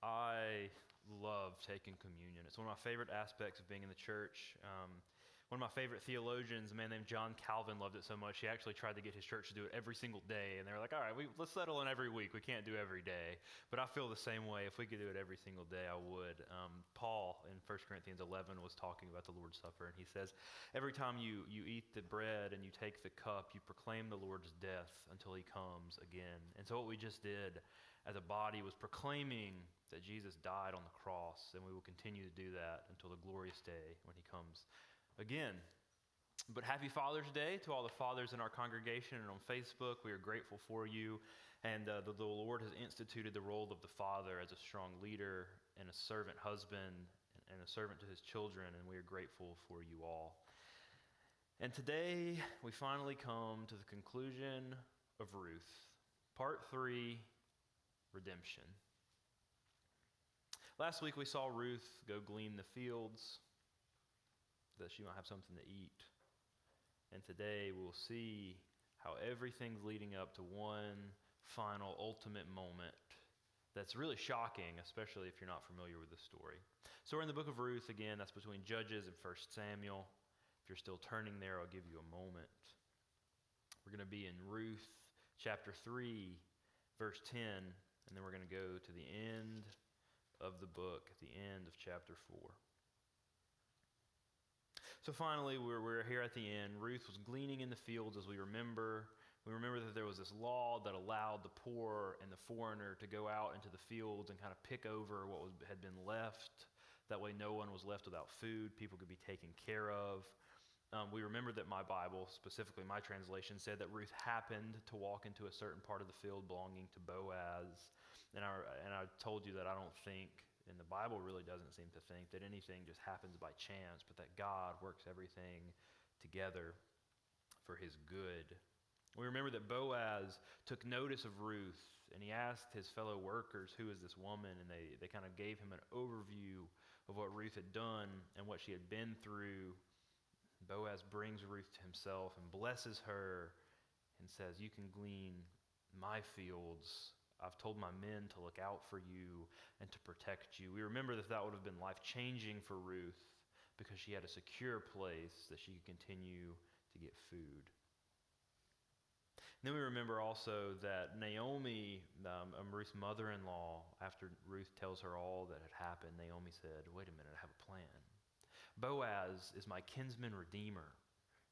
I love taking communion. It's one of my favorite aspects of being in the church. One of my favorite theologians, a man named John Calvin, loved it so much, he actually tried to get his church to do it every single day. And they were like, all right, let's settle in every week. We can't do every day. But I feel the same way. If we could do it every single day, I would. Paul in 1 Corinthians 11 was talking about the Lord's Supper. And he says, every time you eat the bread and you take the cup, you proclaim the Lord's death until he comes again. And so what we just did as a body was proclaiming that Jesus died on the cross, and we will continue to do that until the glorious day when he comes again. But happy Father's Day to all the fathers in our congregation and on Facebook. We are grateful for you, and the Lord has instituted the role of the father as a strong leader and a servant husband and a servant to his children, and we are grateful for you all. And today we finally come to the conclusion of Ruth, part 3, redemption. Last week we saw Ruth go glean the fields that she might have something to eat. And today we'll see how everything's leading up to one final ultimate moment that's really shocking, especially if you're not familiar with the story. So we're in the book of Ruth again. That's between Judges and 1 Samuel. If you're still turning there, I'll give you a moment. We're going to be in Ruth chapter 3, verse 10, and then we're going to go to the end of the book, at the end of chapter 4. So finally, we're here at the end. Ruth was gleaning in the fields, as we remember. We remember that there was this law that allowed the poor and the foreigner to go out into the fields and kind of pick over what had been left. That way no one was left without food. People could be taken care of. We remember that my Bible, specifically my translation, said that Ruth happened to walk into a certain part of the field belonging to Boaz. And I told you that I don't think, and the Bible really doesn't seem to think, that anything just happens by chance, but that God works everything together for his good. We remember that Boaz took notice of Ruth, and he asked his fellow workers, who is this woman? And they kind of gave him an overview of what Ruth had done and what she had been through. Boaz brings Ruth to himself and blesses her and says, you can glean my fields. I've told my men to look out for you and to protect you. We remember that would have been life-changing for Ruth because she had a secure place that she could continue to get food. And then we remember also that Naomi, Ruth's mother-in-law, after Ruth tells her all that had happened, Naomi said, wait a minute, I have a plan. Boaz is my kinsman redeemer.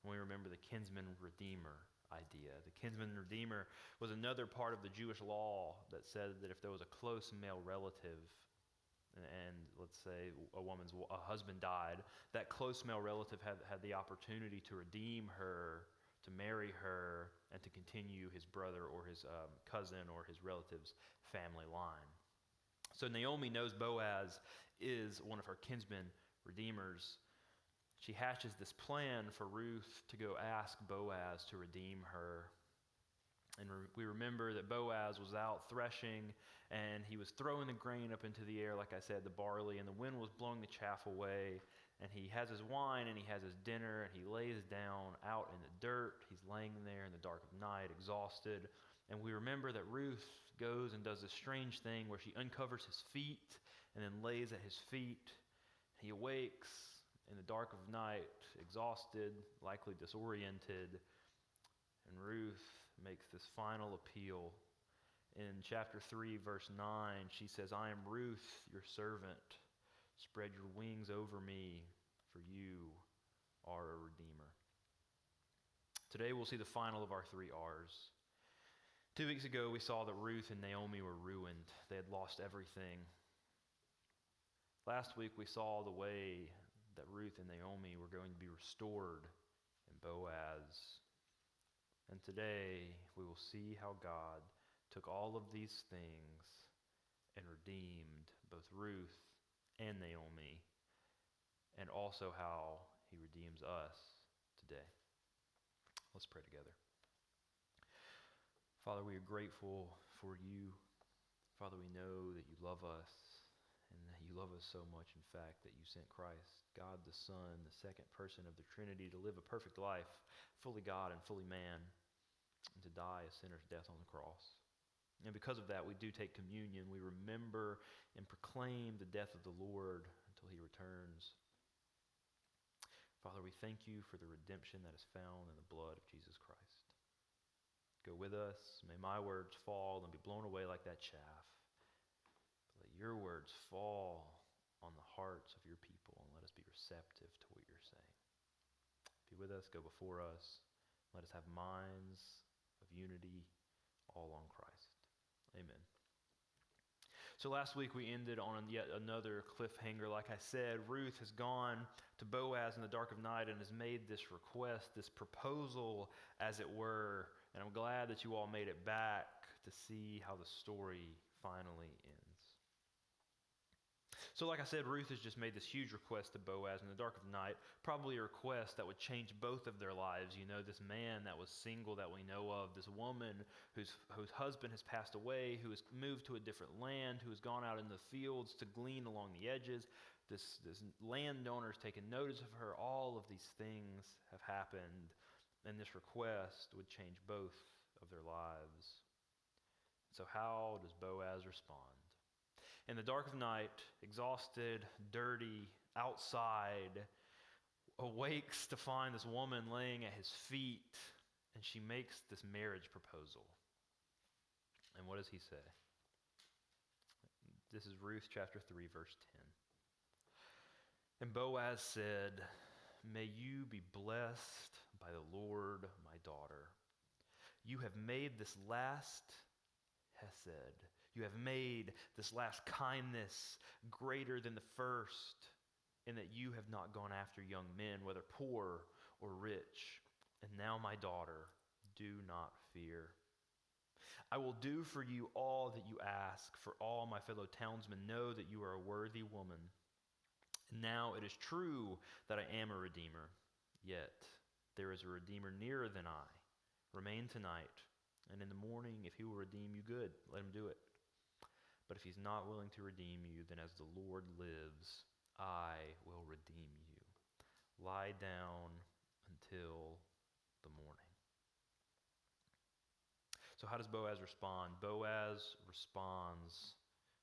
And we remember the kinsman redeemer idea. The kinsman redeemer was another part of the Jewish law that said that if there was a close male relative, and let's say a husband died, that close male relative had the opportunity to redeem her, to marry her, and to continue his brother or his cousin or his relative's family line. So Naomi knows Boaz is one of her kinsmen redeemers. She hatches this plan for Ruth to go ask Boaz to redeem her. And we remember that Boaz was out threshing, and he was throwing the grain up into the air, like I said, the barley, and the wind was blowing the chaff away. And he has his wine, and he has his dinner, and he lays down out in the dirt. He's laying there in the dark of night, exhausted. And we remember that Ruth goes and does this strange thing where she uncovers his feet and then lays at his feet. He awakes in the dark of night, exhausted, likely disoriented, and Ruth makes this final appeal. In chapter 3, verse 9, she says, I am Ruth, your servant. Spread your wings over me, for you are a redeemer. Today we'll see the final of our 3 R's. 2 weeks ago, we saw that Ruth and Naomi were ruined. They had lost everything. Last week, we saw the way that Ruth and Naomi were going to be restored in Boaz. And today, we will see how God took all of these things and redeemed both Ruth and Naomi, and also how he redeems us today. Let's pray together. Father, we are grateful for you. Father, we know that you love us, and that you love us so much, in fact, that you sent Christ, God the Son, the second person of the Trinity, to live a perfect life, fully God and fully man, and to die a sinner's death on the cross. And because of that, we do take communion. We remember and proclaim the death of the Lord until he returns. Father, we thank you for the redemption that is found in the blood of Jesus Christ. Go with us. May my words fall and be blown away like that chaff. But let your words fall on the hearts of your people, and let us be receptive to what you're saying. Be with us. Go before us. Let us have minds of unity all on Christ. Amen. So last week we ended on yet another cliffhanger. Like I said, Ruth has gone to Boaz in the dark of night and has made this request, this proposal, as it were. And I'm glad that you all made it back to see how the story finally ends. So like I said, Ruth has just made this huge request to Boaz in the dark of night, probably a request that would change both of their lives. You know, this man that was single that we know of, this woman whose husband has passed away, who has moved to a different land, who has gone out in the fields to glean along the edges. This landowner's taken notice of her. All of these things have happened, and this request would change both of their lives. So how does Boaz respond? In the dark of night, exhausted, dirty, outside, awakes to find this woman laying at his feet, and she makes this marriage proposal. And what does he say? This is Ruth chapter 3, verse 10. And Boaz said, "May you be blessed by the Lord, my daughter. You have made this last hesed. You have made this last kindness greater than the first, in that you have not gone after young men, whether poor or rich. And now, my daughter, do not fear. I will do for you all that you ask, for all my fellow townsmen know that you are a worthy woman. And now it is true that I am a redeemer, yet there is a redeemer nearer than I. Remain tonight, and in the morning, if he will redeem you, good, let him do it. But if he's not willing to redeem you, then as the Lord lives, I will redeem you. Lie down until the morning." So how does Boaz respond? Boaz responds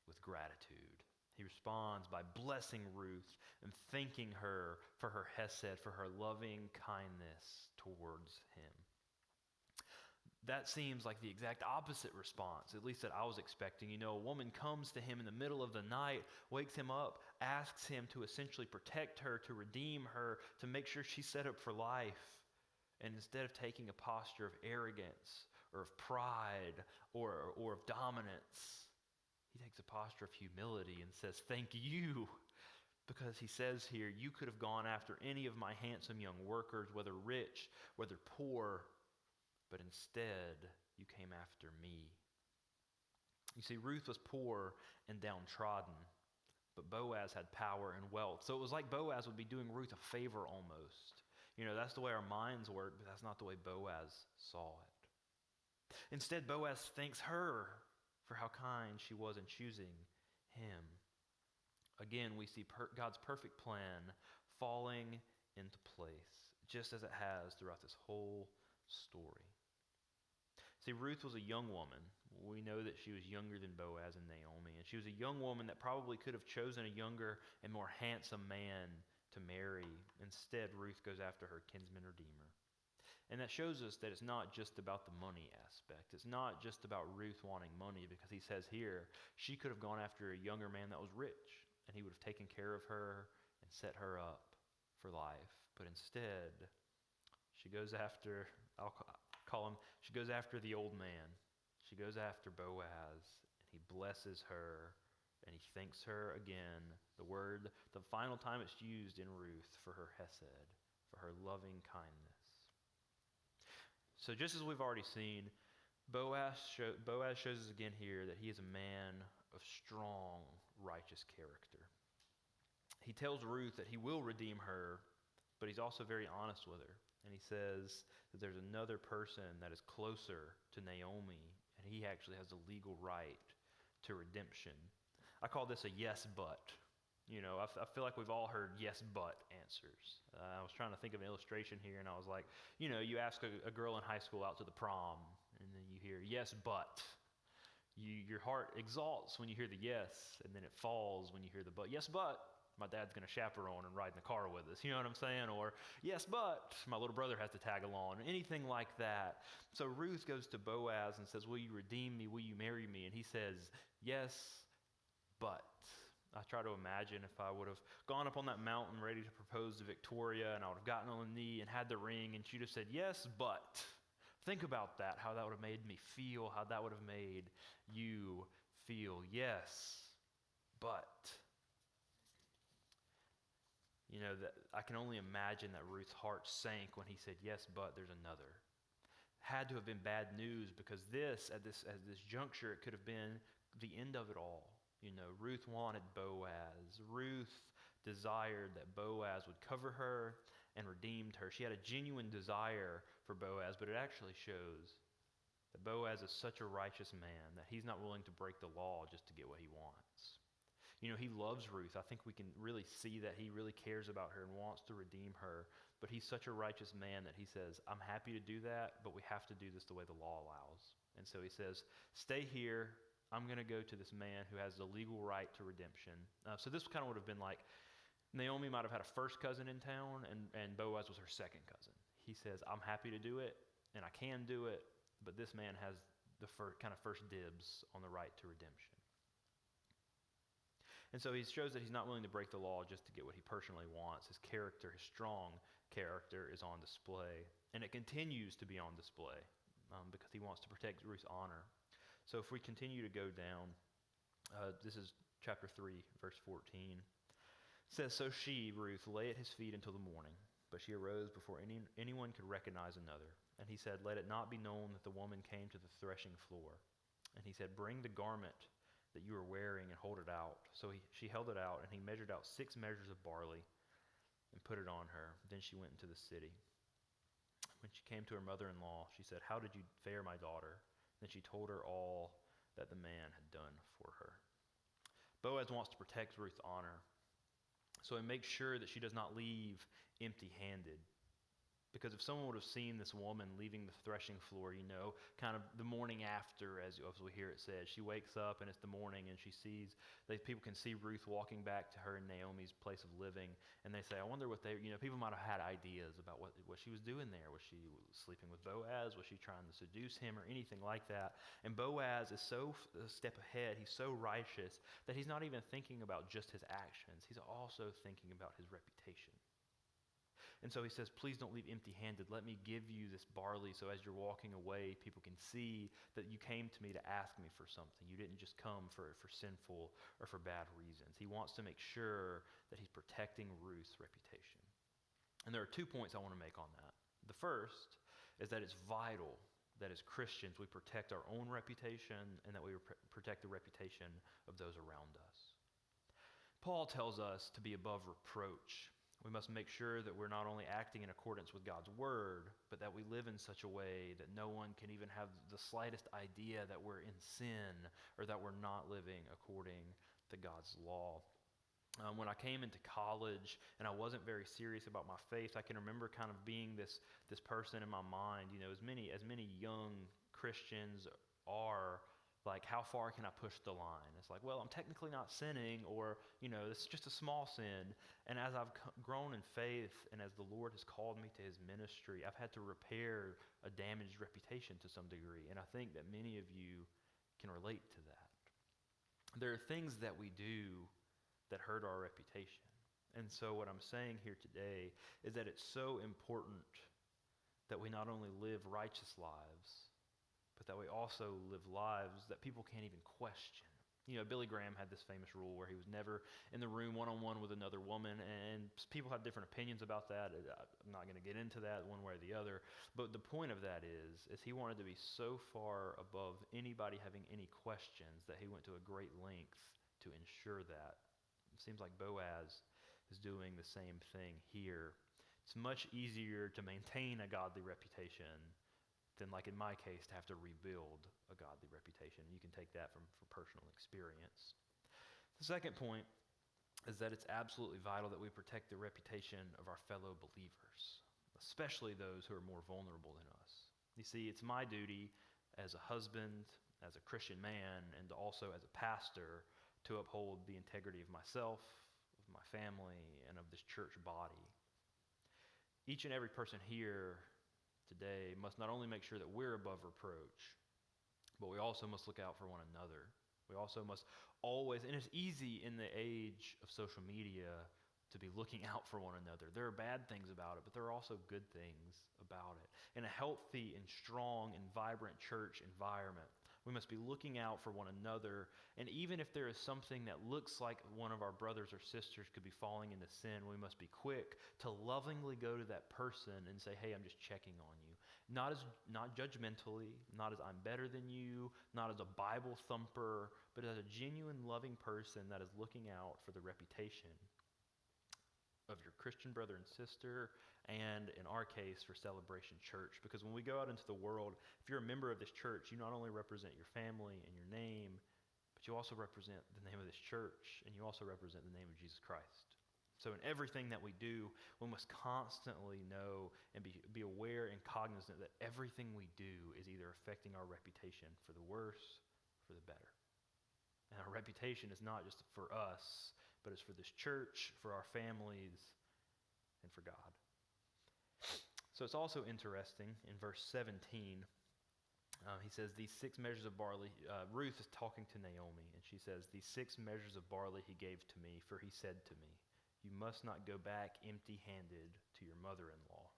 with gratitude. He responds by blessing Ruth and thanking her for her hesed, for her loving kindness towards him. That seems like the exact opposite response, at least that I was expecting. You know, a woman comes to him in the middle of the night, wakes him up, asks him to essentially protect her, to redeem her, to make sure she's set up for life. And instead of taking a posture of arrogance or of pride or of dominance, he takes a posture of humility and says, "Thank you." Because he says here, "You could have gone after any of my handsome young workers, whether rich, whether poor, but instead, you came after me." You see, Ruth was poor and downtrodden, but Boaz had power and wealth. So it was like Boaz would be doing Ruth a favor almost. You know, that's the way our minds work, but that's not the way Boaz saw it. Instead, Boaz thanks her for how kind she was in choosing him. Again, we see God's perfect plan falling into place, just as it has throughout this whole story. See, Ruth was a young woman. We know that she was younger than Boaz and Naomi, and she was a young woman that probably could have chosen a younger and more handsome man to marry. Instead, Ruth goes after her kinsman redeemer. And that shows us that it's not just about the money aspect. It's not just about Ruth wanting money, because he says here, she could have gone after a younger man that was rich, and he would have taken care of her and set her up for life. But instead, she goes after, she goes after the old man. She goes after Boaz, and he blesses her, and he thanks her again. The final time it's used in Ruth, for her hesed, for her loving kindness. So just as we've already seen, Boaz shows us again here that he is a man of strong, righteous character. He tells Ruth that he will redeem her, but he's also very honest with her. And he says that there's another person that is closer to Naomi, and he actually has a legal right to redemption. I call this a yes, but. You know, I feel like we've all heard yes, but answers. I was trying to think of an illustration here, and I was like, you know, you ask a girl in high school out to the prom, and then you hear yes, but. Your heart exalts when you hear the yes, and then it falls when you hear the but. Yes, but my dad's going to chaperone and ride in the car with us. You know what I'm saying? Or, yes, but my little brother has to tag along. Anything like that. So Ruth goes to Boaz and says, will you redeem me? Will you marry me? And he says, yes, but. I try to imagine if I would have gone up on that mountain ready to propose to Victoria, and I would have gotten on the knee and had the ring, and she'd have said, yes, but. Think about that, how that would have made me feel, how that would have made you feel. Yes, but. You know, that I can only imagine that Ruth's heart sank when he said, yes, but there's another. Had to have been bad news, because at this juncture, it could have been the end of it all. You know, Ruth wanted Boaz. Ruth desired that Boaz would cover her and redeemed her. She had a genuine desire for Boaz, but it actually shows that Boaz is such a righteous man that he's not willing to break the law just to get what he wants. You know, he loves Ruth. I think we can really see that he really cares about her and wants to redeem her, but he's such a righteous man that he says, I'm happy to do that, but we have to do this the way the law allows. And so he says, stay here. I'm going to go to this man who has the legal right to redemption. So this kind of would have been like, Naomi might have had a first cousin in town, and Boaz was her second cousin. He says, I'm happy to do it, and I can do it, but this man has the kind of first dibs on the right to redemption. And so he shows that he's not willing to break the law just to get what he personally wants. His character, his strong character, is on display, and it continues to be on display because he wants to protect Ruth's honor. So if we continue to go down, this is chapter 3, verse 14. It says, so she, Ruth, lay at his feet until the morning, but she arose before anyone could recognize another. And he said, let it not be known that the woman came to the threshing floor. And he said, bring the garment that you are wearing and hold it out. So she held it out, and he measured out 6 measures of barley and put it on her. Then she went into the city. When she came to her mother-in-law, she said, how did you fare, my daughter? Then she told her all that the man had done for her. Boaz wants to protect Ruth's honor, so he makes sure that she does not leave empty-handed. Because if someone would have seen this woman leaving the threshing floor, you know, kind of the morning after, as we hear it said, she wakes up and it's the morning and she sees, people can see Ruth walking back to her and Naomi's place of living, and they say, I wonder what people might have had ideas about what she was doing there. Was she sleeping with Boaz? Was she trying to seduce him or anything like that? And Boaz is so a step ahead, he's so righteous, that he's not even thinking about just his actions. He's also thinking about his reputation. And so he says, please don't leave empty-handed. Let me give you this barley so as you're walking away, people can see that you came to me to ask me for something. You didn't just come for sinful or for bad reasons. He wants to make sure that he's protecting Ruth's reputation. And there are 2 points I want to make on that. The first is that it's vital that as Christians we protect our own reputation and that we protect the reputation of those around us. Paul tells us to be above reproach. We must make sure that we're not only acting in accordance with God's word, but that we live in such a way that no one can even have the slightest idea that we're in sin or that we're not living according to God's law. When I came into college and I wasn't very serious about my faith, I can remember kind of being this person in my mind, you know, as many young Christians are, like, how far can I push the line? It's like, well, I'm technically not sinning, or, you know, it's just a small sin. And as I've grown in faith and as the Lord has called me to his ministry, I've had to repair a damaged reputation to some degree. And I think that many of you can relate to that. There are things that we do that hurt our reputation. And so what I'm saying here today is that it's so important that we not only live righteous lives, but that we also live lives that people can't even question. You know, Billy Graham had this famous rule where he was never in the room one-on-one with another woman, and people have different opinions about that. I'm not going to get into that one way or the other, but the point of that is he wanted to be so far above anybody having any questions that he went to a great length to ensure that. It seems like Boaz is doing the same thing here. It's much easier to maintain a godly reputation than, like in my case, to have to rebuild a godly reputation. You can take that from personal experience. The second point is that it's absolutely vital that we protect the reputation of our fellow believers, especially those who are more vulnerable than us. You see, it's my duty as a husband, as a Christian man and also as a pastor to uphold the integrity of myself, of my family, and of this church body. Each and every person here today must not only make sure that we're above reproach, but we also must look out for one another. We also must always, and it's easy in the age of social media to be looking out for one another. There are bad things about it, but there are also good things about it. In a healthy and strong and vibrant church environment, we must be looking out for one another. And even if there is something that looks like one of our brothers or sisters could be falling into sin, we must be quick to lovingly go to that person and say, hey, I'm just checking on you. Not judgmentally, not as I'm better than you, not as a Bible thumper, but as a genuine loving person that is looking out for the reputation of your Christian brother and sister, and in our case, for Celebration Church. Because when we go out into the world, if you're a member of this church, you not only represent your family and your name, but you also represent the name of this church, and you also represent the name of Jesus Christ. So in everything that we do, we must constantly know and be aware and cognizant that everything we do is either affecting our reputation for the worse or for the better. And our reputation is not just for us, but it's for this church, for our families, and for God. So it's also interesting in verse 17, he says, these 6 measures of barley, Ruth is talking to Naomi, and she says, these 6 measures of barley he gave to me, for he said to me, you must not go back empty-handed to your mother-in-law.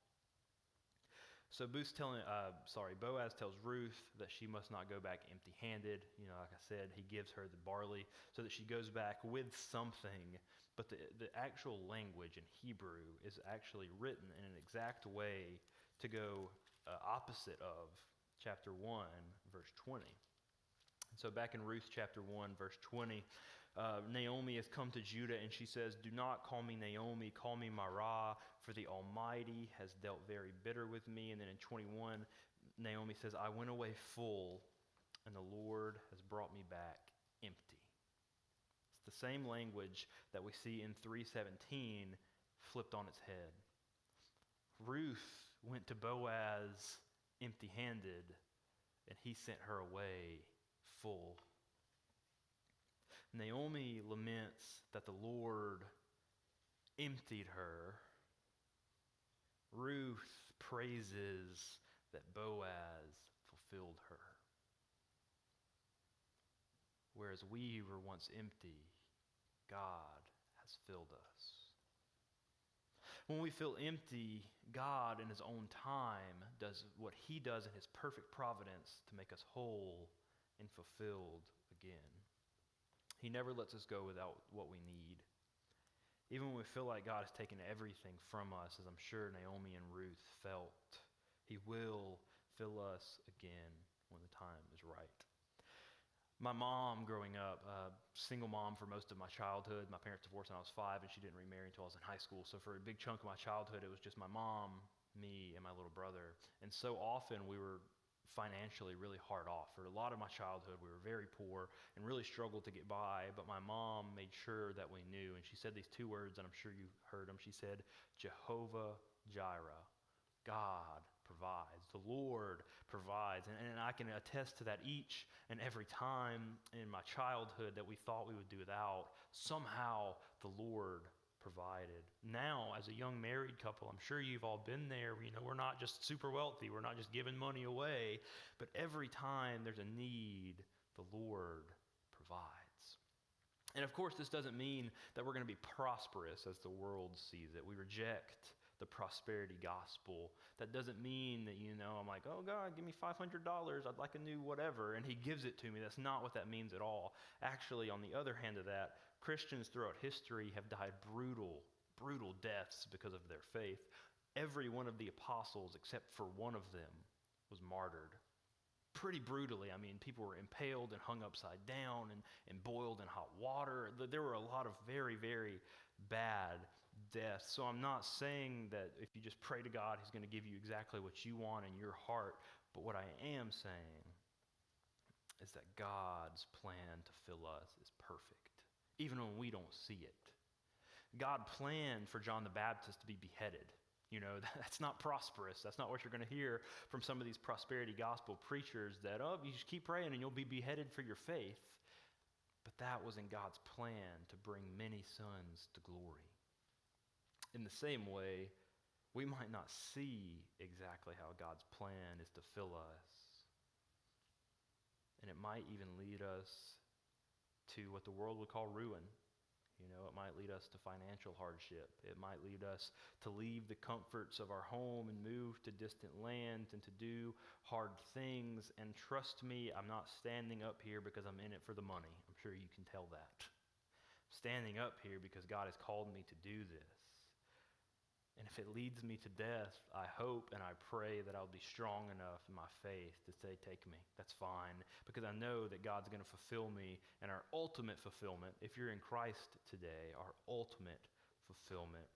So Boaz tells Ruth that she must not go back empty-handed. You know, like I said, he gives her the barley so that she goes back with something. But the actual language in Hebrew is actually written in an exact way to go opposite of chapter 1, verse 20. And so back in Ruth chapter 1, verse 20, Naomi has come to Judah and she says, do not call me Naomi, call me Marah, for the Almighty has dealt very bitter with me. And then in 21, Naomi says, I went away full and the Lord has brought me back empty. It's the same language that we see in 3:17 flipped on its head. Ruth went to Boaz empty-handed and he sent her away full. Naomi laments that the Lord emptied her. Ruth praises that Boaz fulfilled her. Whereas we were once empty, God has filled us. When we feel empty, God in his own time does what he does in his perfect providence to make us whole and fulfilled again. He never lets us go without what we need. Even when we feel like God has taken everything from us, as I'm sure Naomi and Ruth felt, he will fill us again when the time is right. My mom, growing up, single mom for most of my childhood. My parents divorced when I was 5, and she didn't remarry until I was in high school. So for a big chunk of my childhood, it was just my mom, me, and my little brother. And so often we were financially really hard off. For a lot of my childhood, we were very poor and really struggled to get by, but my mom made sure that we knew, and she said these 2 words, and I'm sure you heard them. She said, Jehovah Jireh, God provides. The Lord provides. And I can attest to that each and every time in my childhood that we thought we would do without, somehow the Lord provided. Now, as a young married couple, I'm sure you've all been there. You know, we're not just super wealthy. We're not just giving money away. But every time there's a need, the Lord provides. And of course, this doesn't mean that we're going to be prosperous as the world sees it. We reject the prosperity gospel. That doesn't mean that, I'm like, oh God, give me $500. I'd like a new whatever. And he gives it to me. That's not what that means at all. Actually, on the other hand of that, Christians throughout history have died brutal deaths because of their faith. Every one of the apostles, except for one of them, was martyred pretty brutally. I mean, people were impaled and hung upside down and boiled in hot water. There were a lot of very, very bad deaths. So I'm not saying that if you just pray to God, he's going to give you exactly what you want in your heart. But what I am saying is that God's plan to fill us is perfect, even when we don't see it. God planned for John the Baptist to be beheaded. That's not prosperous. That's not what you're going to hear from some of these prosperity gospel preachers that, you just keep praying and you'll be beheaded for your faith. But that was in God's plan to bring many sons to glory. In the same way, we might not see exactly how God's plan is to fill us. And it might even lead us to what the world would call ruin. It might lead us to financial hardship. It might lead us to leave the comforts of our home and move to distant lands and to do hard things. And trust me, I'm not standing up here because I'm in it for the money. I'm sure you can tell that. I'm standing up here because God has called me to do this. And if it leads me to death, I hope and I pray that I'll be strong enough in my faith to say, take me. That's fine. Because I know that God's going to fulfill me. And our ultimate fulfillment, if you're in Christ today, our ultimate fulfillment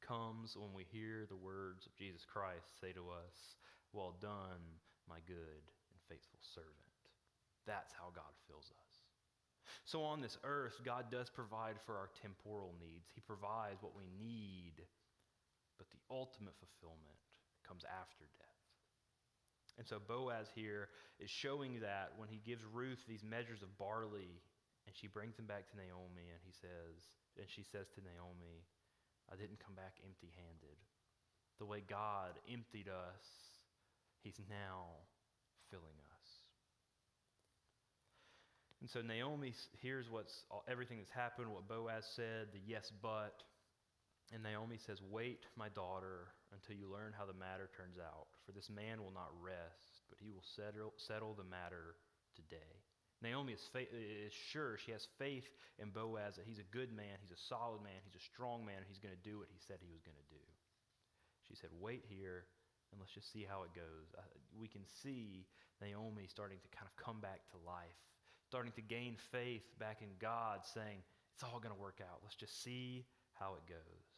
comes when we hear the words of Jesus Christ say to us, well done, my good and faithful servant. That's how God fills us. So on this earth, God does provide for our temporal needs. He provides what we need. But the ultimate fulfillment comes after death. And so Boaz here is showing that when he gives Ruth these measures of barley and she brings them back to Naomi and she says to Naomi, I didn't come back empty-handed. The way God emptied us, he's now filling us. And so Naomi hears everything that's happened, what Boaz said, the yes but. And Naomi says, wait, my daughter, until you learn how the matter turns out. For this man will not rest, but he will settle the matter today. Naomi is sure, she has faith in Boaz that he's a good man, he's a solid man, he's a strong man, and he's going to do what he said he was going to do. She said, wait here, and let's just see how it goes. We can see Naomi starting to kind of come back to life, starting to gain faith back in God, saying, it's all going to work out. Let's just see how it goes.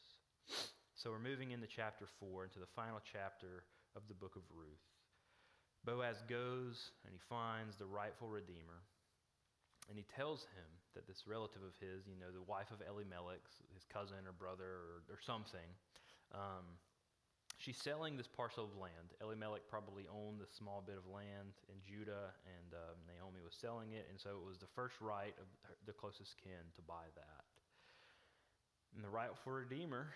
So we're moving into chapter 4, into the final chapter of the book of Ruth. Boaz goes and he finds the rightful redeemer. And he tells him that this relative of his, the wife of Elimelech, his cousin or brother or something, she's selling this parcel of land. Elimelech probably owned this small bit of land in Judah, and Naomi was selling it. And so it was the first right of the closest kin to buy that. And the rightful redeemer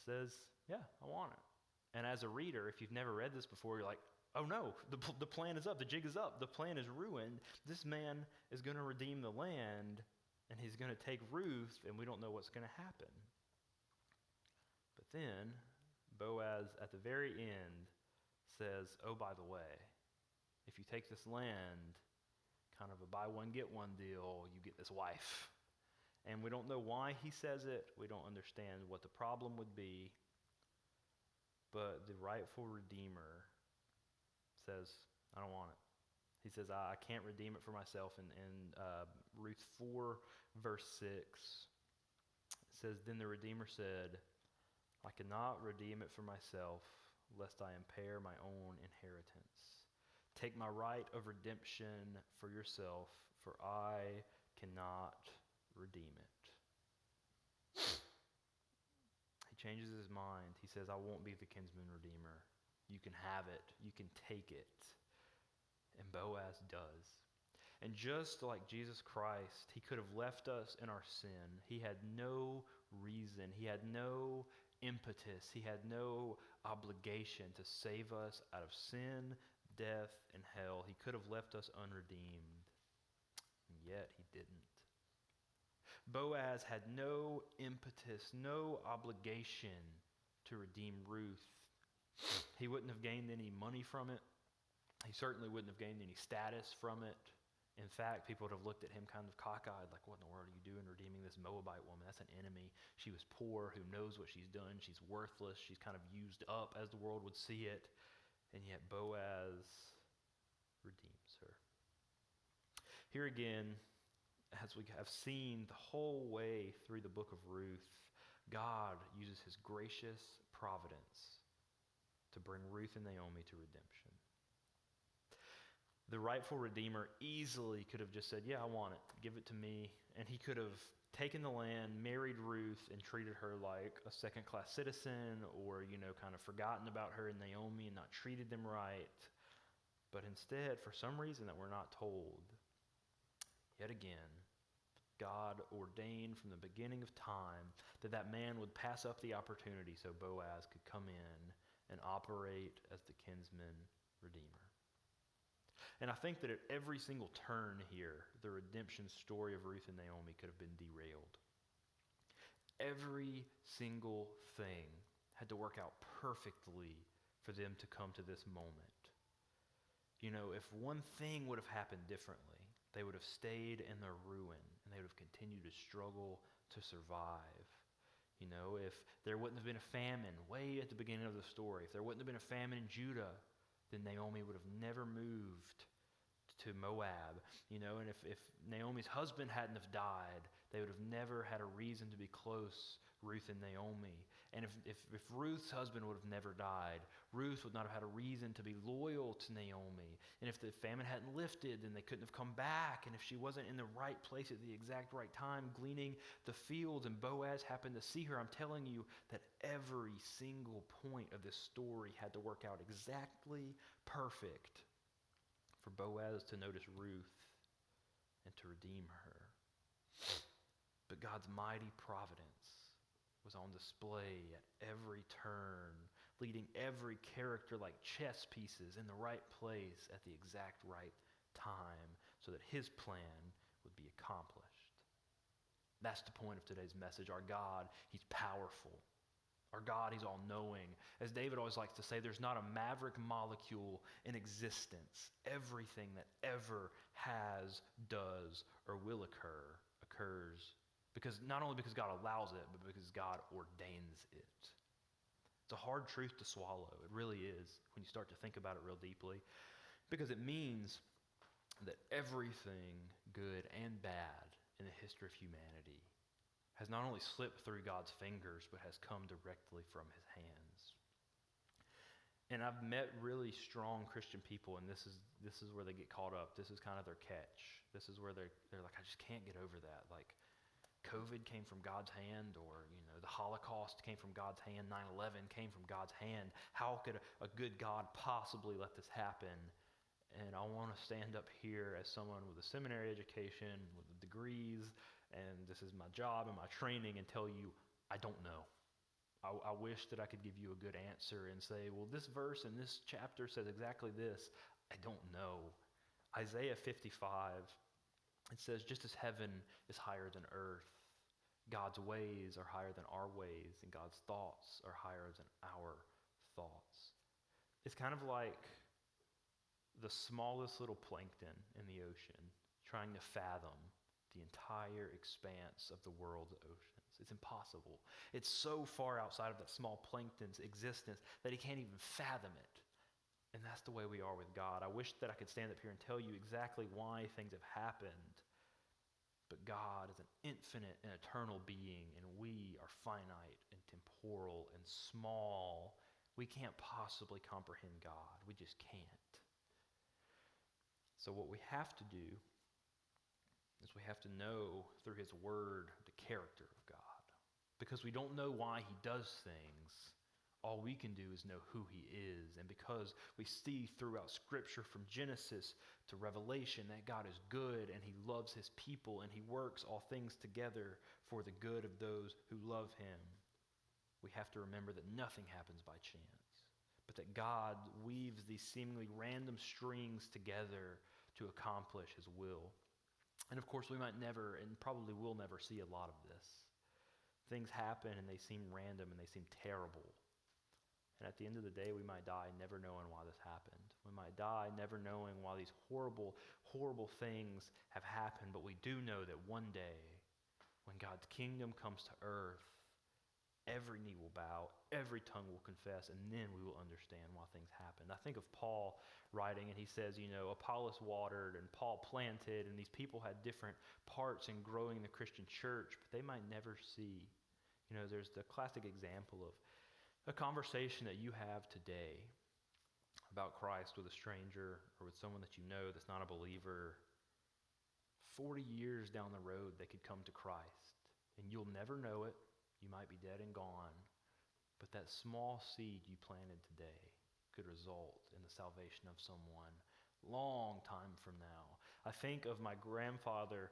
says, yeah, I want it. And as a reader, if you've never read this before, you're like, oh no, the plan is up, the jig is up, the plan is ruined. This man is going to redeem the land, and he's going to take Ruth, and we don't know what's going to happen. But then, Boaz, at the very end, says, oh, by the way, if you take this land, kind of a buy one, get one deal, you get this wife. And we don't know why he says it. We don't understand what the problem would be. But the rightful redeemer says, I don't want it. He says, I can't redeem it for myself. In Ruth 4, verse 6, it says, then the redeemer said, I cannot redeem it for myself, lest I impair my own inheritance. Take my right of redemption for yourself, for I cannot redeem it. He changes his mind. He says, I won't be the kinsman redeemer. You can have it. You can take it. And Boaz does. And just like Jesus Christ, he could have left us in our sin. He had no reason. He had no impetus. He had no obligation to save us out of sin, death, and hell. He could have left us unredeemed. And yet he didn't. Boaz had no impetus, no obligation to redeem Ruth. He wouldn't have gained any money from it. He certainly wouldn't have gained any status from it. In fact, people would have looked at him kind of cockeyed, like, what in the world are you doing redeeming this Moabite woman? That's an enemy. She was poor. Who knows what she's done? She's worthless. She's kind of used up as the world would see it. And yet Boaz redeems her. Here again, as we have seen the whole way through the book of Ruth, God uses his gracious providence to bring Ruth and Naomi to redemption. The rightful redeemer easily could have just said, yeah, I want it. Give it to me, And he could have taken the land, married Ruth, and treated her like a second-class citizen, or, kind of forgotten about her and Naomi and not treated them right. But instead, for some reason that we're not told, yet again, God ordained from the beginning of time that man would pass up the opportunity so Boaz could come in and operate as the kinsman redeemer. And I think that at every single turn here, the redemption story of Ruth and Naomi could have been derailed. Every single thing had to work out perfectly for them to come to this moment. If one thing would have happened differently, they would have stayed in their ruin, and they would have continued to struggle to survive. If there wouldn't have been a famine way at the beginning of the story, if there wouldn't have been a famine in Judah, then Naomi would have never moved to Moab. And if Naomi's husband hadn't have died, they would have never had a reason to be close, Ruth and Naomi. And if Ruth's husband would have never died, Ruth would not have had a reason to be loyal to Naomi. And if the famine hadn't lifted, then they couldn't have come back. And if she wasn't in the right place at the exact right time, gleaning the fields, and Boaz happened to see her, I'm telling you that every single point of this story had to work out exactly perfect for Boaz to notice Ruth and to redeem her. But God's mighty providence was on display at every turn, leading every character like chess pieces in the right place at the exact right time so that his plan would be accomplished. That's the point of today's message. Our God, he's powerful. Our God, he's all-knowing. As David always likes to say, there's not a maverick molecule in existence. Everything that ever has, does, or will occur occurs not only because God allows it, but because God ordains it. It's a hard truth to swallow. It really is when you start to think about it real deeply, because it means that everything good and bad in the history of humanity has not only slipped through God's fingers, but has come directly from his hands. And I've met really strong Christian people, and this is where they get caught up. This is kind of their catch. This is where they're like, I just can't get over that. Like, COVID came from God's hand, or the Holocaust came from God's hand, 9/11 came from God's hand. How could a good God possibly let this happen? And I want to stand up here as someone with a seminary education, with degrees, and this is my job and my training, and tell you, I don't know. I wish that I could give you a good answer and say, well, this verse in this chapter says exactly this. I don't know. Isaiah 55, it says, just as heaven is higher than earth, God's ways are higher than our ways, and God's thoughts are higher than our thoughts. It's kind of like the smallest little plankton in the ocean trying to fathom the entire expanse of the world's oceans. It's impossible. It's so far outside of that small plankton's existence that he can't even fathom it. And that's the way we are with God. I wish that I could stand up here and tell you exactly why things have happened. But God is an infinite and eternal being, and we are finite and temporal and small. We can't possibly comprehend God. We just can't. So what we have to do is we have to know through his word the character of God. Because we don't know why he does things, all we can do is know who he is. And because we see throughout Scripture from Genesis to Revelation that God is good and he loves his people and he works all things together for the good of those who love him, we have to remember that nothing happens by chance, but that God weaves these seemingly random strings together to accomplish his will. And of course, we might never, and probably will never, see a lot of this. Things happen and they seem random and they seem terrible. And at the end of the day, we might die never knowing why this happened. We might die never knowing why these horrible, horrible things have happened. But we do know that one day, when God's kingdom comes to earth, every knee will bow, every tongue will confess, and then we will understand why things happened. I think of Paul writing, and he says, Apollos watered and Paul planted, and these people had different parts in growing the Christian church, but they might never see. There's the classic example of a conversation that you have today about Christ with a stranger or with someone that you know that's not a believer. 40 years down the road, they could come to Christ. And you'll never know it. You might be dead and gone. But that small seed you planted today could result in the salvation of someone long time from now. I think of my grandfather,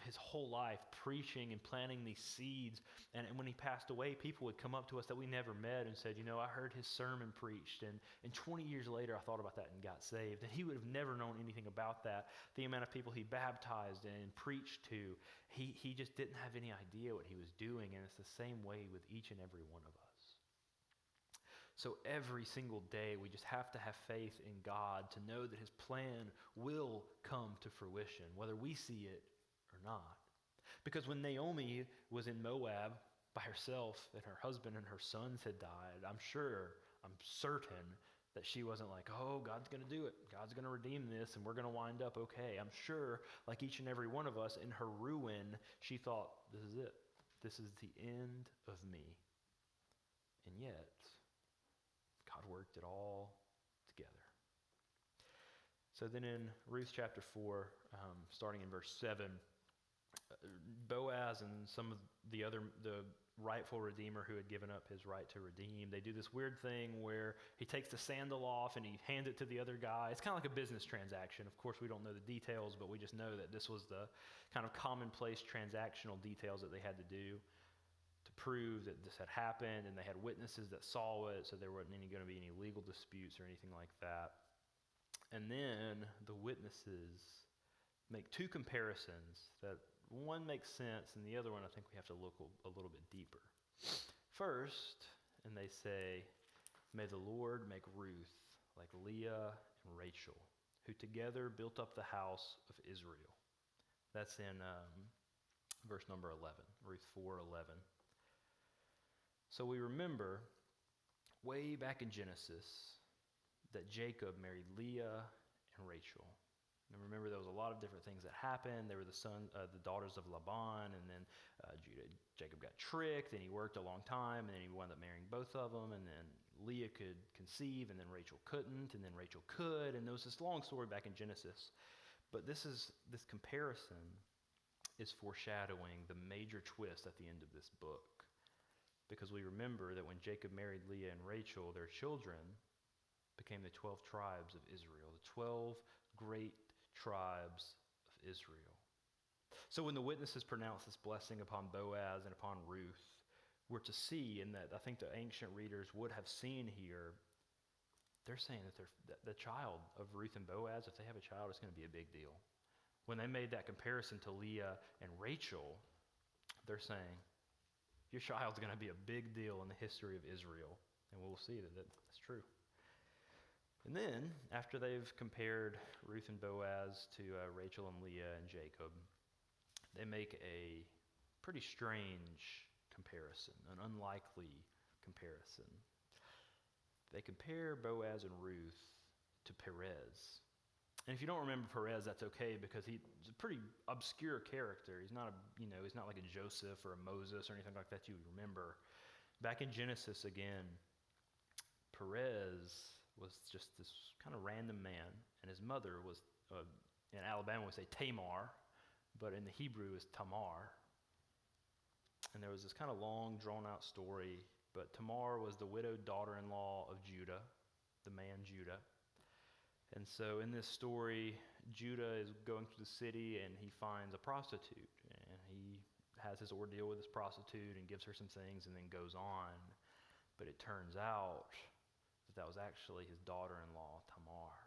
his whole life preaching and planting these seeds. And when he passed away, people would come up to us that we never met and said, I heard his sermon preached. And 20 years later, I thought about that and got saved. And he would have never known anything about that. The amount of people he baptized and preached to, he just didn't have any idea what he was doing. And it's the same way with each and every one of us. So every single day, we just have to have faith in God to know that his plan will come to fruition, whether we see it or not. Because when Naomi was in Moab by herself and her husband and her sons had died, I'm certain that she wasn't like, oh, God's going to do it. God's going to redeem this and we're going to wind up okay. I'm sure, like each and every one of us, in her ruin, she thought, this is it. This is the end of me. And yet, God worked it all together. So then in Ruth chapter 4, starting in verse 7, Boaz and some of the rightful redeemer who had given up his right to redeem, they do this weird thing where he takes the sandal off and he hands it to the other guy. It's kind of like a business transaction. Of course, we don't know the details, but we just know that this was the kind of commonplace transactional details that they had to do to prove that this had happened, and they had witnesses that saw it, so there wasn't going to be any legal disputes or anything like that. And then the witnesses make two comparisons that one makes sense, and the other one I think we have to look a little bit deeper. First, and they say, may the Lord make Ruth like Leah and Rachel, who together built up the house of Israel. That's in verse number 11, Ruth 4:11. So we remember way back in Genesis that Jacob married Leah and Rachel. And remember, there was a lot of different things that happened. They were the daughters of Laban, and then Jacob got tricked, and he worked a long time, and then he wound up marrying both of them, and then Leah could conceive, and then Rachel couldn't, and then Rachel could, and there was this long story back in Genesis. But this comparison is foreshadowing the major twist at the end of this book. Because we remember that when Jacob married Leah and Rachel, their children became the 12 tribes of Israel, the 12 great tribes of Israel. So when the witnesses pronounce this blessing upon Boaz and upon Ruth, we're to see, and that I think the ancient readers would have seen here, they're saying that the child of Ruth and Boaz, if they have a child, it's going to be a big deal. When they made that comparison to Leah and Rachel, they're saying, your child's going to be a big deal in the history of Israel. And we'll see that that's true. And then, after they've compared Ruth and Boaz to Rachel and Leah and Jacob, they make a pretty strange comparison, an unlikely comparison. They compare Boaz and Ruth to Perez. And if you don't remember Perez, that's okay, because he's a pretty obscure character. He's not like a Joseph or a Moses or anything like that you would remember. Back in Genesis again, Perez was just this kind of random man, and his mother was, in Alabama we say Tamar, but in the Hebrew is Tamar. And there was this kind of long, drawn-out story, but Tamar was the widowed daughter-in-law of Judah, the man Judah. And so in this story, Judah is going through the city and he finds a prostitute. And he has his ordeal with this prostitute and gives her some things and then goes on. But it turns out that was actually his daughter-in-law, Tamar.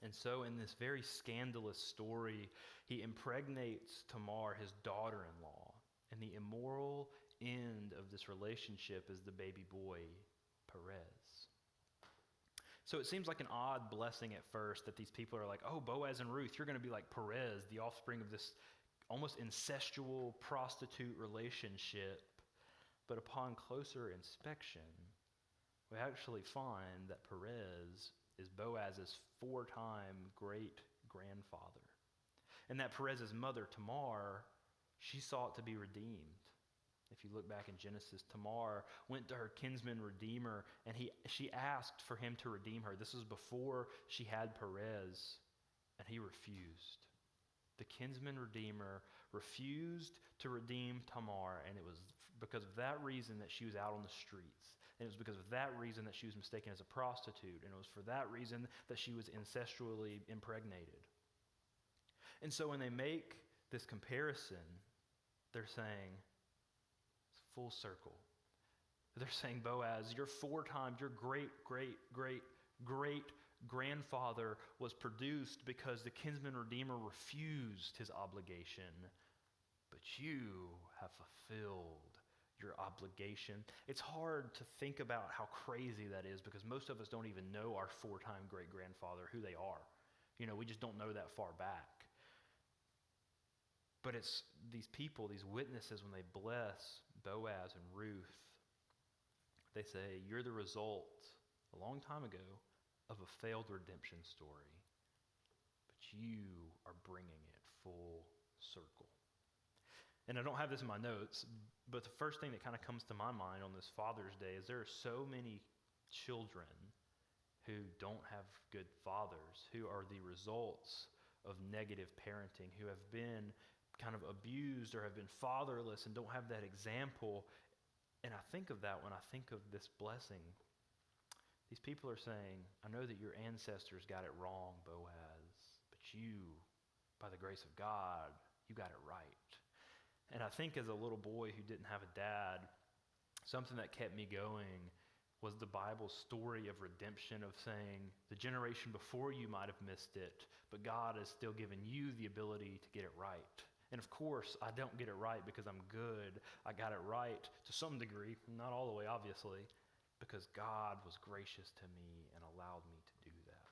And so in this very scandalous story, he impregnates Tamar, his daughter-in-law. And the immoral end of this relationship is the baby boy, Perez. So it seems like an odd blessing at first that these people are like, oh, Boaz and Ruth, you're going to be like Perez, the offspring of this almost incestual prostitute relationship. But upon closer inspection, we actually find that Perez is Boaz's 4-time great-grandfather. And that Perez's mother, Tamar, she sought to be redeemed. If you look back in Genesis, Tamar went to her kinsman redeemer, and she asked for him to redeem her. This was before she had Perez, and he refused. the kinsman redeemer, refused to redeem Tamar, and it was because of that reason that she was out on the streets. And it was because of that reason that she was mistaken as a prostitute. And it was for that reason that she was incestually impregnated. And so when they make this comparison, they're saying, it's full circle. They're saying, Boaz, your great grandfather was produced because the kinsman redeemer refused his obligation, but you have fulfilled your obligation. It's hard to think about how crazy that is because most of us don't even know our four-time great-grandfather, who they are. We just don't know that far back. But it's these people, these witnesses, when they bless Boaz and Ruth, they say, you're the result, a long time ago, of a failed redemption story, but you are bringing it full circle. And I don't have this in my notes, but the first thing that kind of comes to my mind on this Father's Day is there are so many children who don't have good fathers, who are the results of negative parenting, who have been kind of abused or have been fatherless and don't have that example. And I think of that when I think of this blessing. These people are saying, I know that your ancestors got it wrong, Boaz, but you, by the grace of God, you got it right. And I think as a little boy who didn't have a dad, something that kept me going was the Bible's story of redemption, of saying the generation before you might have missed it, but God has still given you the ability to get it right. And of course, I don't get it right because I'm good. I got it right to some degree, not all the way, obviously, because God was gracious to me and allowed me to do that.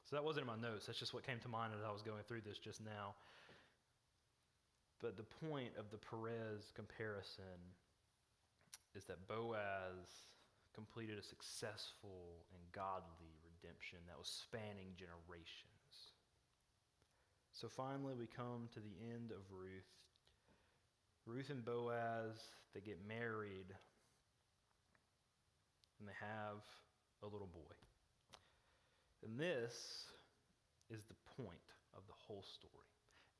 So that wasn't in my notes. That's just what came to mind as I was going through this just now. But the point of the Perez comparison is that Boaz completed a successful and godly redemption that was spanning generations. So finally, we come to the end of Ruth. Ruth and Boaz, they get married, and they have a little boy. And this is the point of the whole story.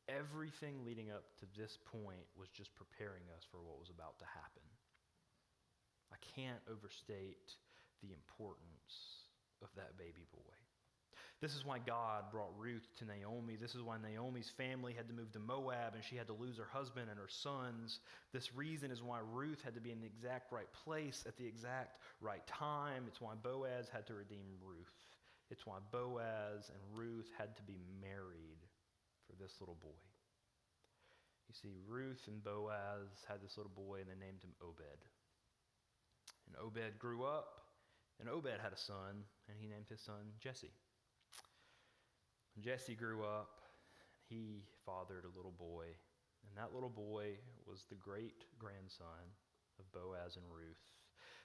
Everything leading up to this point was just preparing us for what was about to happen. I can't overstate the importance of that baby boy. This is why God brought Ruth to Naomi. This is why Naomi's family had to move to Moab and she had to lose her husband and her sons. This reason is why Ruth had to be in the exact right place at the exact right time. It's why Boaz had to redeem Ruth. It's why Boaz and Ruth had to be married for this little boy. You see, Ruth and Boaz had this little boy and they named him Obed. And Obed grew up, and Obed had a son, and he named his son Jesse. When Jesse grew up, he fathered a little boy, and that little boy was the great-grandson of Boaz and Ruth.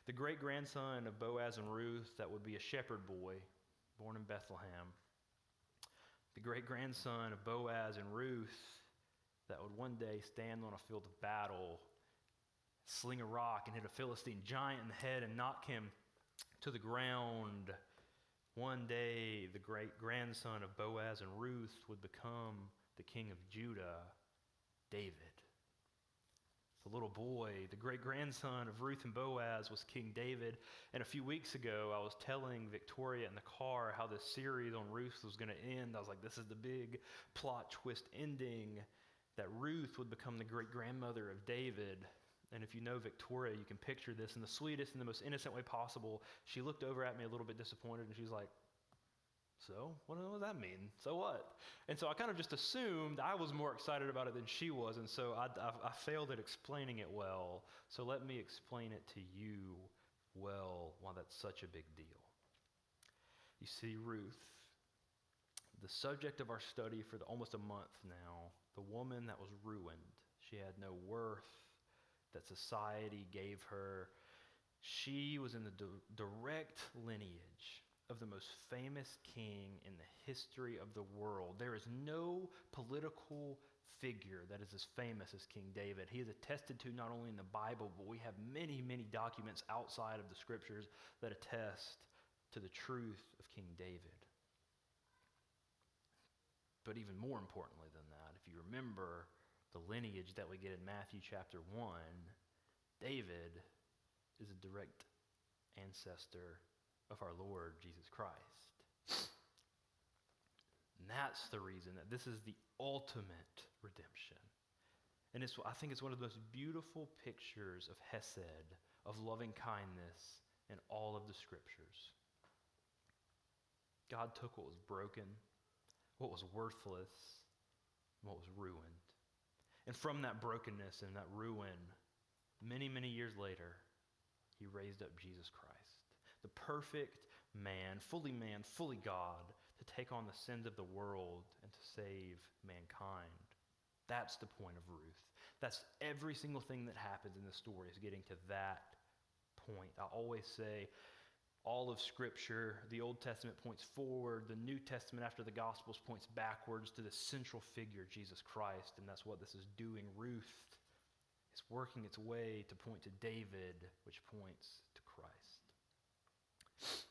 The great-grandson of Boaz and Ruth that would be a shepherd boy born in Bethlehem. The great-grandson of Boaz and Ruth that would one day stand on a field of battle, sling a rock and hit a Philistine giant in the head and knock him to the ground. One day, the great-grandson of Boaz and Ruth would become the king of Judah, David. The little boy, the great-grandson of Ruth and Boaz, was King David. And a few weeks ago, I was telling Victoria in the car how this series on Ruth was going to end. I was like, this is the big plot twist ending, that Ruth would become the great-grandmother of David. And if you know Victoria, you can picture this in the sweetest and the most innocent way possible. She looked over at me a little bit disappointed, and she's like, so? What does that mean? So what? And so I kind of just assumed I was more excited about it than she was, and so I failed at explaining it well. So let me explain it to you well, why that's such a big deal. You see, Ruth, the subject of our study for almost a month now, the woman that was ruined. She had no worth that society gave her. She was in the direct lineage of the most famous king in the history of the world. There is no political figure that is as famous as King David. He is attested to not only in the Bible, but we have many, many documents outside of the scriptures that attest to the truth of King David. But even more importantly than that, you remember the lineage that we get in Matthew chapter 1, David is a direct ancestor of our Lord Jesus Christ. And that's the reason that this is the ultimate redemption. And I think it's one of the most beautiful pictures of Hesed, of loving kindness in all of the scriptures. God took what was broken, what was worthless, and what was ruined. And from that brokenness and that ruin, many, many years later, he raised up Jesus Christ, the perfect man, fully God, to take on the sins of the world and to save mankind. That's the point of Ruth. That's every single thing that happens in the story is getting to that point. I always say all of Scripture, the Old Testament points forward, the New Testament after the Gospels points backwards to the central figure, Jesus Christ, and that's what this is doing. Ruth is working its way to point to David, which points to Christ.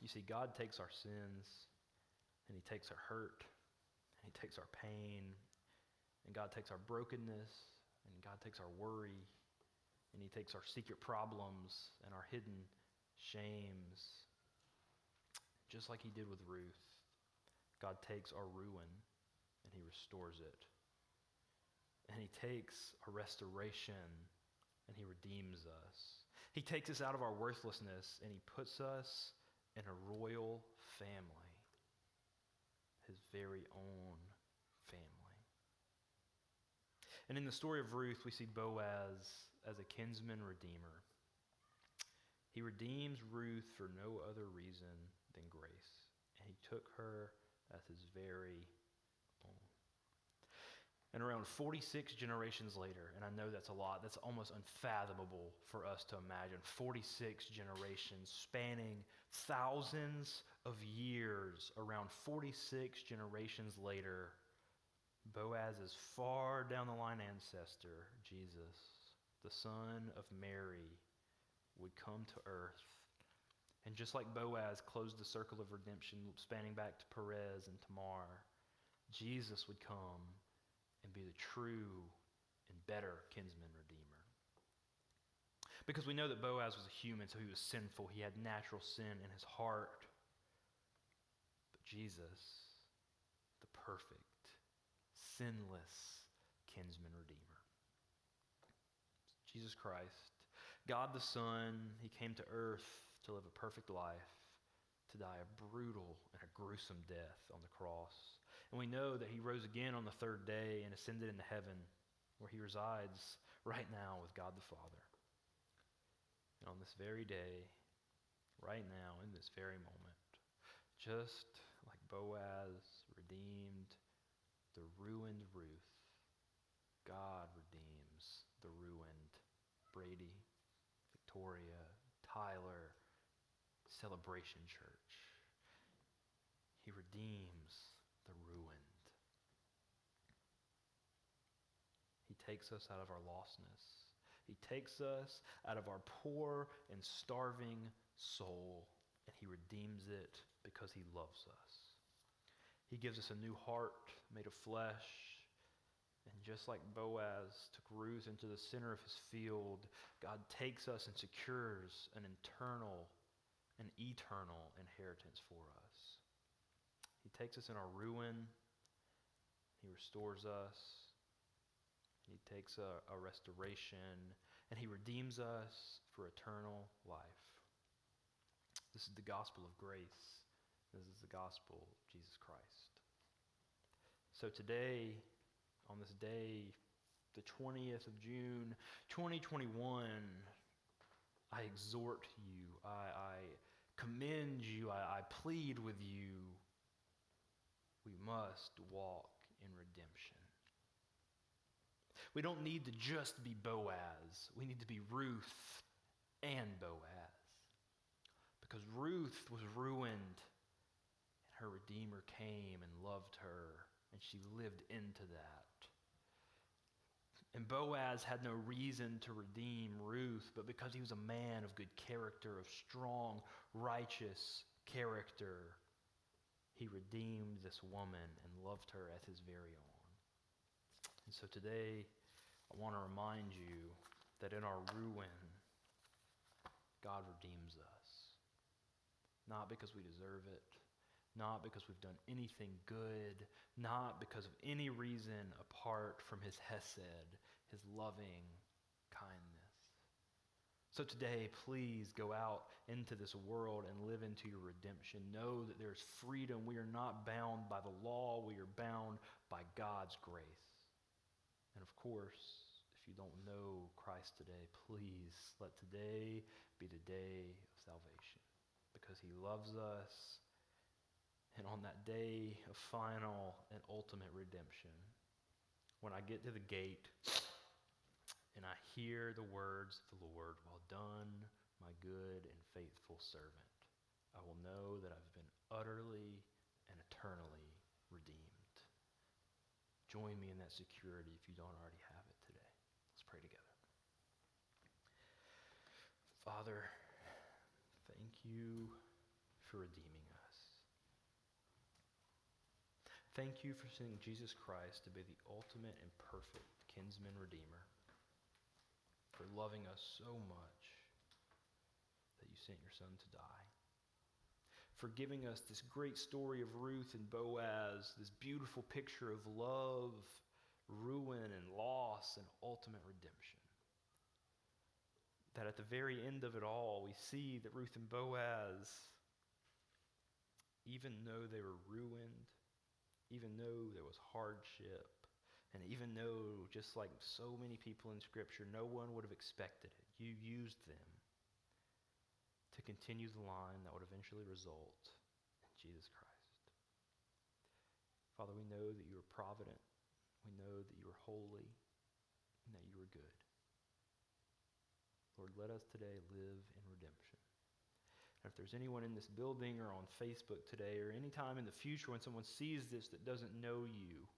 You see, God takes our sins, and he takes our hurt, and he takes our pain, and God takes our brokenness, and God takes our worry, and he takes our secret problems and our hidden shames. Just like he did with Ruth, God takes our ruin and he restores it. And he takes our restoration and he redeems us. He takes us out of our worthlessness and he puts us in a royal family, his very own family. And in the story of Ruth, we see Boaz as a kinsman redeemer. He redeems Ruth for no other reason than grace. And he took her as his very own. And around 46 generations later, and I know that's a lot, that's almost unfathomable for us to imagine, 46 generations spanning thousands of years, around 46 generations later, Boaz's far down the line ancestor, Jesus, the son of Mary, would come to earth. And just like Boaz closed the circle of redemption spanning back to Perez and Tamar, Jesus would come and be the true and better kinsman redeemer. Because we know that Boaz was a human, so he was sinful. He had natural sin in his heart. But Jesus, the perfect, sinless kinsman redeemer. Jesus Christ, God the Son, he came to earth to live a perfect life, to die a brutal and a gruesome death on the cross. And we know that he rose again on the third day and ascended into heaven, where he resides right now with God the Father. And on this very day, right now, in this very moment, just like Boaz redeemed the ruined Ruth, God redeems the ruined Brady, Victoria, Tyler, Celebration Church. He redeems the ruined. He takes us out of our lostness. He takes us out of our poor and starving soul, and he redeems it because he loves us. He gives us a new heart made of flesh, and just like Boaz took Ruth into the center of his field, God takes us and secures an eternal inheritance for us. He takes us in our ruin. He restores us. He takes a restoration, and he redeems us for eternal life. This is the gospel of grace. This is the gospel of Jesus Christ. So today, on this day, the 20th of June, 2021, I exhort you, I commend you, I plead with you, we must walk in redemption. We don't need to just be Boaz. We need to be Ruth and Boaz. Because Ruth was ruined, and her Redeemer came and loved her, and she lived into that. And Boaz had no reason to redeem Ruth, but because he was a man of good character, of strong, righteous character, he redeemed this woman and loved her as his very own. And so today, I want to remind you that in our ruin, God redeems us. Not because we deserve it, not because we've done anything good, not because of any reason apart from his hesed, his loving kindness. So today, please go out into this world and live into your redemption. Know that there's freedom. We are not bound by the law. We are bound by God's grace. And of course, if you don't know Christ today, please let today be the day of salvation, because he loves us. And on that day of final and ultimate redemption, when I get to the gate and I hear the words of the Lord, "Well done, my good and faithful servant," I will know that I've been utterly and eternally redeemed. Join me in that security if you don't already have it today. Let's pray together. Father, thank you for redeeming us. Thank you for sending Jesus Christ to be the ultimate and perfect kinsman redeemer, for loving us so much that you sent your son to die, for giving us this great story of Ruth and Boaz, this beautiful picture of love, ruin, and loss, and ultimate redemption. That at the very end of it all, we see that Ruth and Boaz, even though they were ruined, even though there was hardship, and even though, just like so many people in Scripture, no one would have expected it, you used them to continue the line that would eventually result in Jesus Christ. Father, we know that you are provident. We know that you are holy and that you are good. Lord, let us today live in redemption. And if there's anyone in this building or on Facebook today or any time in the future when someone sees this that doesn't know you,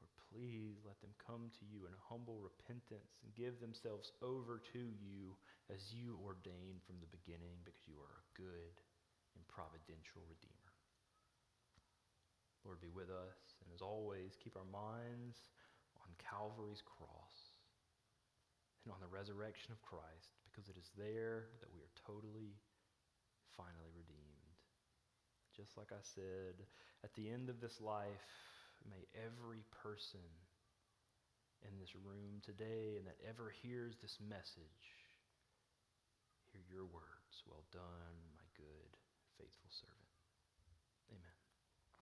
Lord, please let them come to you in humble repentance and give themselves over to you as you ordained from the beginning, because you are a good and providential Redeemer. Lord, be with us, and as always, keep our minds on Calvary's cross and on the resurrection of Christ, because it is there that we are totally, finally redeemed. Just like I said, at the end of this life, may every person in this room today and that ever hears this message hear your words, "Well done, my good, faithful servant."